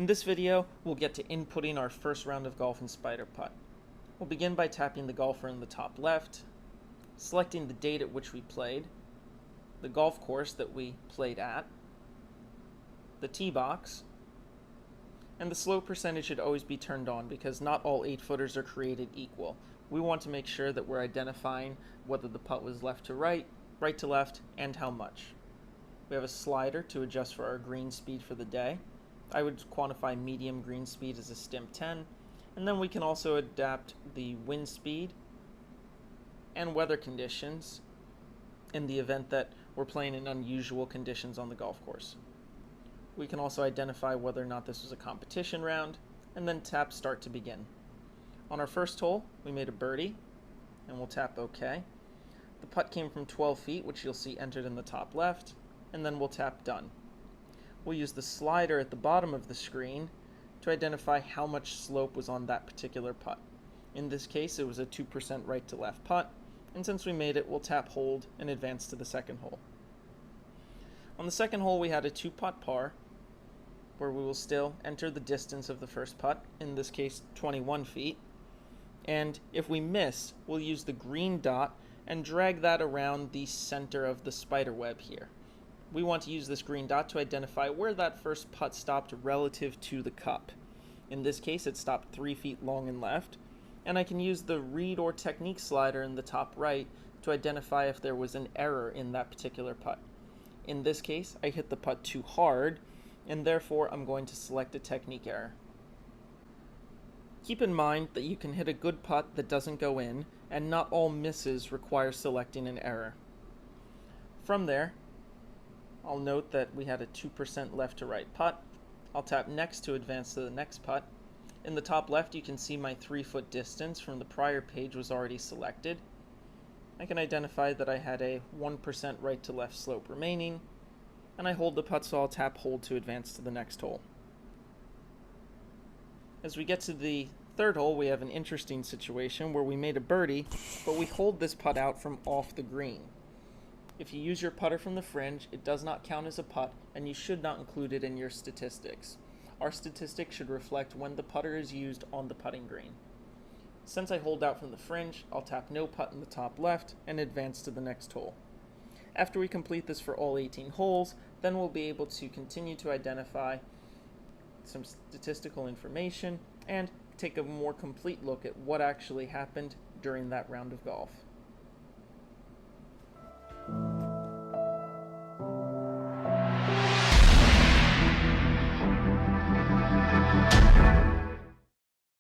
In this video, we'll get to inputting our first round of golf in SpiderPutt. We'll begin by tapping the golfer in the top left, selecting the date at which we played, the golf course that we played at, the tee box, and the slope percentage should always be turned on because not all 8-footers are created equal. We want to make sure that we're identifying whether the putt was left to right to left, and how much. We have a slider to adjust for our green speed for the day. I would quantify medium green speed as a stimp 10, and then we can also adapt the wind speed and weather conditions in the event that we're playing in unusual conditions on the golf course. We can also identify whether or not this was a competition round, and then tap start to begin. On our first hole, we made a birdie, and we'll tap OK. The putt came from 12 feet, which you'll see entered in the top left, and then we'll tap done. We'll use the slider at the bottom of the screen to identify how much slope was on that particular putt. In this case, it was a 2% right to left putt, and since we made it, we'll tap hold and advance to the second hole. On the second hole, we had a 2-putt par, where we will still enter the distance of the first putt, in this case 21 feet, and if we miss, we'll use the green dot and drag that around the center of the spider web here. We want to use this green dot to identify where that first putt stopped relative to the cup. In this case, it stopped 3 feet long and left, and I can use the read or technique slider in the top right to identify if there was an error in that particular putt. In this case, I hit the putt too hard, and therefore I'm going to select a technique error. Keep in mind that you can hit a good putt that doesn't go in, and not all misses require selecting an error. From there, I'll note that we had a 2% left to right putt. I'll tap next to advance to the next putt. In the top left, you can see my 3-foot distance from the prior page was already selected. I can identify that I had a 1% right to left slope remaining, and I hold the putt, so I'll tap hold to advance to the next hole. As we get to the third hole, we have an interesting situation where we made a birdie, but we hold this putt out from off the green. If you use your putter from the fringe, it does not count as a putt, and you should not include it in your statistics. Our statistics should reflect when the putter is used on the putting green. Since I hold out from the fringe, I'll tap no putt in the top left and advance to the next hole. After we complete this for all 18 holes, then we'll be able to continue to identify some statistical information and take a more complete look at what actually happened during that round of golf.